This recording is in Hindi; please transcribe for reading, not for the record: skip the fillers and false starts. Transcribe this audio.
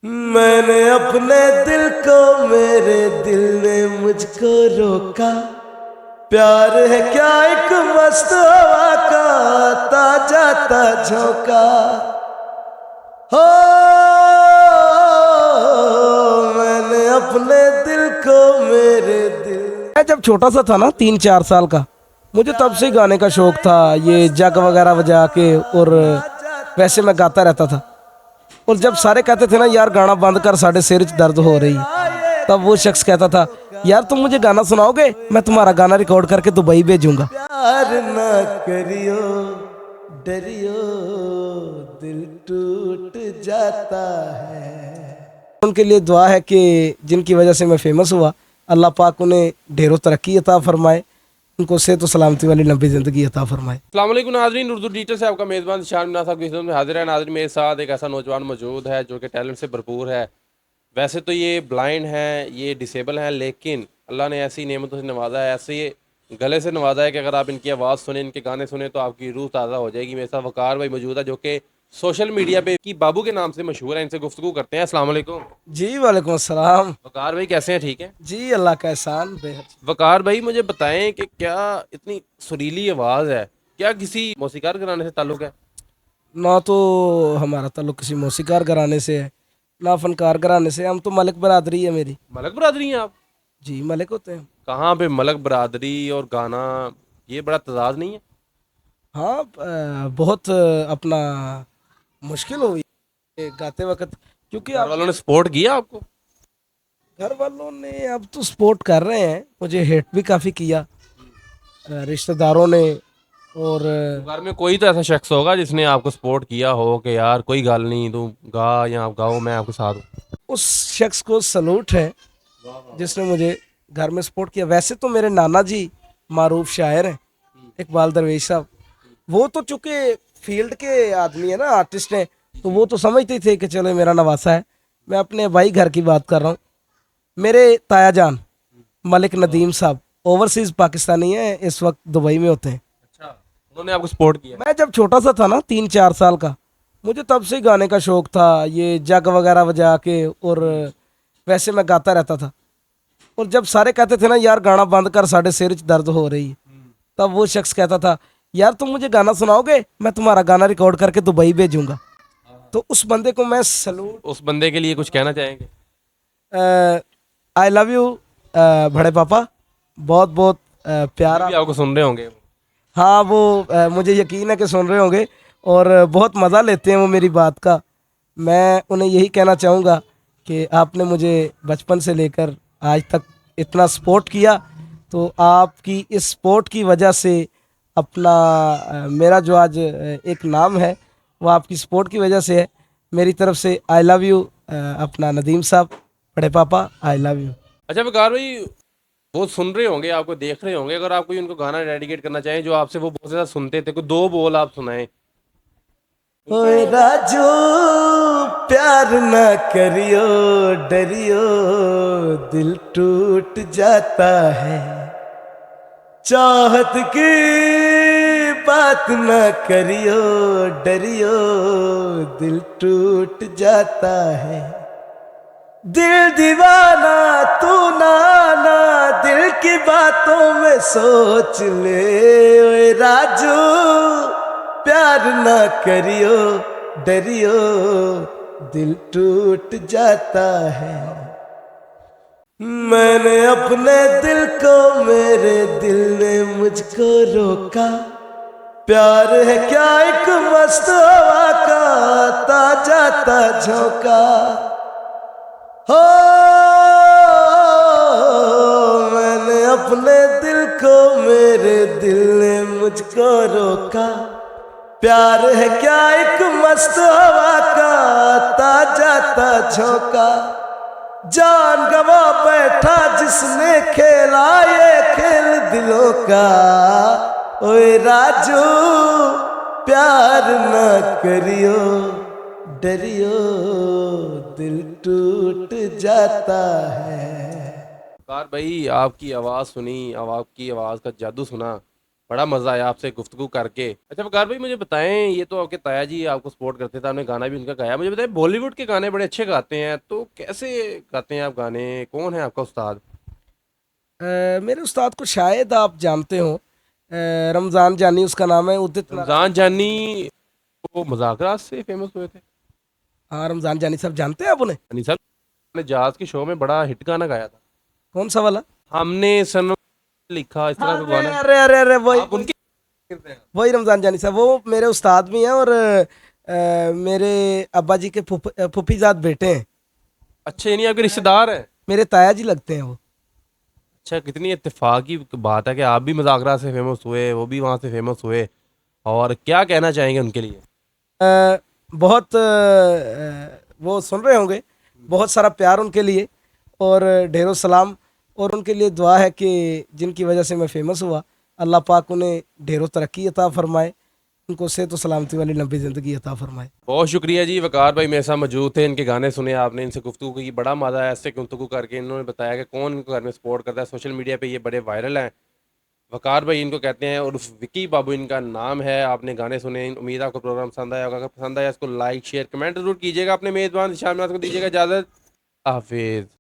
मैंने अपने दिल को, मेरे दिल ने मुझको रोका। प्यार है क्या एक मस्त हवा का ताजा ता झोंका। हो मैंने अपने दिल को, मेरे दिल। मैं जब छोटा सा था ना, 3-4 साल का, मुझे तब से गाने का शौक था। ये जग वगैरह बजा के, और वैसे मैं गाता रहता था। और जब सारे कहते थे ना, यार गाना बंद कर, साढ़े सिर च दर्द हो रही, तब वो शख्स कहता था, यार तुम मुझे गाना सुनाओगे, मैं तुम्हारा गाना रिकॉर्ड करके दुबई भेजूंगा। प्यार ना करियो, डरियो, दिल टूट जाता है। उनके लिए दुआ है कि जिनकी वजह से मैं फेमस हुआ, अल्लाह पाक उन्हें ढेरों तरक्की अता फरमाए, उनको सेहत और सलामती वाली लंबी ज़िंदगी अता फरमाए। अस्सलाम वालेकुम नाज़रीन, उर्दू डिजिटल से आपका मेज़बान निशान मिना साहब की खिदमत में हाजिर है। नाज़रीन, मेरे साथ एक ऐसा नौजवान मौजूद है जो कि टैलेंट से भरपूर है। वैसे तो ये ब्लाइंड हैं, ये डिसेबल हैं, लेकिन अल्लाह ने ऐसी नेमतों से नवाजा है, ऐसे गले से नवाजा है कि अगर आप इनकी आवाज़ सुने, इनके गाने सुने तो आपकी रूह ताज़ा हो जाएगी। मेरे साथ वकार भाई मौजूद है जो कि सोशल मीडिया पे की बाबू के नाम से मशहूर है। इनसे गुफ्तगू करते हैं। अस्सलाम वालेकुम। जी वालेकुम अस्सलाम। वकार भाई कैसे हैं? ठीक है। जी अल्लाह का एहसान बेहद। वकार भाई मुझे बताएं कि क्या इतनी सुरीली आवाज़ है, क्या किसी मौसीकार घराने से ताल्लुक़ है? ना तो हमारा ताल्लुक किसी मौसीकार घराने से है, ना फनकार घराने से। हम तो मलिक बरादरी है मेरी। मलक बरादरी हैं आप? जी मलिक होते हैं। कहाँ पे मलक बरादरी और गाना, ये बड़ा तजाद नहीं है? हाँ बहुत अपना मुश्किल हुई है गाते वक्त, क्योंकि घर आप वालों ने सपोर्ट किया आपको? घर वालों ने अब तो सपोर्ट कर रहे हैं, मुझे हेट भी काफ़ी किया रिश्तेदारों ने। और तो घर में कोई तो ऐसा शख्स होगा जिसने आपको सपोर्ट किया हो कि यार कोई गल नहीं, तू गा या आप गाओ, मैं आपके साथ हूँ। उस शख्स को सलूट है जिसने मुझे घर में सपोर्ट किया। वैसे तो मेरे नाना जी मारूफ शायर हैं, इकबाल दरवेश साहब। वो तो चूंकि फील्ड के आदमी है ना, आर्टिस्ट हैं, तो वो तो समझते ही थे कि चलो मेरा नवासा है। मैं अपने भाई घर की बात कर रहा हूँ। मेरे ताया जान मलिक नदीम साहब ओवरसीज पाकिस्तानी है, इस वक्त दुबई में होते हैं। अच्छा, उन्होंने आपको सपोर्ट किया? मैं जब छोटा सा था ना, 3-4 साल का, मुझे तब से गाने का शौक था। ये जग वगैरह बजा के, और वैसे मैं गाता रहता था। और जब सारे कहते थे ना, यार गाना बंद कर, साढ़े सिर च दर्द हो रही, तब वो शख्स कहता था, यार तुम मुझे गाना सुनाओगे, मैं तुम्हारा गाना रिकॉर्ड करके दुबई भेजूंगा। तो उस बंदे को मैं सलूट। उस बंदे के लिए कुछ कहना चाहेंगे? आई लव यू बड़े पापा, बहुत बहुत अभी प्यार भी आप। आपको सुन रहे होंगे? हाँ वो मुझे यकीन है कि सुन रहे होंगे, और बहुत मज़ा लेते हैं वो मेरी बात का। मैं उन्हें यही कहना चाहूँगा कि आपने मुझे बचपन से लेकर आज तक इतना सपोर्ट किया, तो आपकी इस सपोर्ट की वजह से अपना मेरा जो आज एक नाम है, वो आपकी सपोर्ट की वजह से है। मेरी तरफ से आई लव यू अपना नदीम साहब, बड़े पापा आई लव यू। अच्छा वकार भाई, वो सुन रहे होंगे, आपको देख रहे होंगे, अगर आप कोई उनको गाना डेडिकेट करना चाहें जो आपसे वो बहुत ज़्यादा सुनते थे, कोई दो बोल आप सुनाएं। ओए राजू प्यार न करियो, डरियो, दिल टूट जाता है। चाहत की बात न करियो, डरियो, दिल टूट जाता है। दिल दीवाना तू नाना, दिल की बातों में सोच ले। ओए राजू प्यार ना करियो, डरियो, दिल टूट जाता है। मैंने अपने दिल को, मेरे दिल ने मुझको रोका। प्यार है क्या एक मस्त हवा का ताजा ता झोंका। हो मैंने अपने दिल को, मेरे दिल ने मुझको रोका। प्यार है क्या एक मस्त हवा का ताजा ता झोंका। जान गवा बैठा जिसने खेला ये खेल दिलों का। ओए राजू प्यार न करियो, डरियो, दिल टूट जाता है। वकार भाई, आपकी आवाज़ सुनी, अब आपकी आवाज़ का जादू सुना, बड़ा मज़ा आया आपसे गुफ्तगू करके। अच्छा वकार भाई मुझे बताएं, ये तो आपके ताया जी आपको सपोर्ट करते थे, आपने गाना भी उनका गाया, मुझे बताएं बॉलीवुड के गाने बड़े अच्छे गाते हैं, तो कैसे गाते हैं आप गाने, कौन है आपका उस्ताद? मेरे उस्ताद को शायद आप जानते हो, रमज़ान जानी उसका नाम है, उदित नारायण। रमज़ान जानी, वो मजाकरात से फेमस हुए थे। हाँ, रमज़ान जानी साहब जानते हैं आप उन्हें? जानी साहब ने जहाज के शो में बड़ा हिट गाना गाया था, कौन सा वाला? हमने सनम लिखा, इस तरह का अरे गाना। अरे अरे अरे, वही आप उनके करते हैं? वही रमज़ान जानी साहब, वो मेरे उस्ताद भी हैं और मेरे अब्बा जी के फुफीजाद बेटे हैं। अच्छा यानी आपके रिश्तेदार हैं। मेरे ताया जी लगते हैं वो। अच्छा कितनी इत्तेफाक की बात है कि आप भी मजाकरात से फेमस हुए, वो भी वहाँ से फेमस हुए, और क्या कहना चाहेंगे उनके लिए? अ, बहुत वो सुन रहे होंगे, बहुत सारा प्यार उनके लिए और ढेरों सलाम, और उनके लिए दुआ है कि जिनकी वजह से मैं फेमस हुआ, अल्लाह पाक उन्हें ढेरों तरक्की अता फरमाए, उनको सेहत और सलामती वाली लंबी ज़िंदगी अता फरमाए। बहुत शुक्रिया जी, वकार भाई मेरे साथ मौजूद थे, इनके गाने सुने आपने, इनसे गुफ्तगू की, बड़ा मज़ा आया इससे गुफ्तगू करके। इन्होंने बताया कि कौन इनको घर में सपोर्ट करता है, सोशल मीडिया पे ये बड़े वायरल हैं। वकार भाई इनको कहते हैं, और विकी बाबू इनका नाम है। आपने गाने सुने, उम्मीद है आपको प्रोग्राम पसंद आया होगा। अगर पसंद आया इसको लाइक शेयर कमेंट जरूर कीजिएगा। अपने मेज़बान शामिल को दीजिएगा इजाज़त। हाफिज़।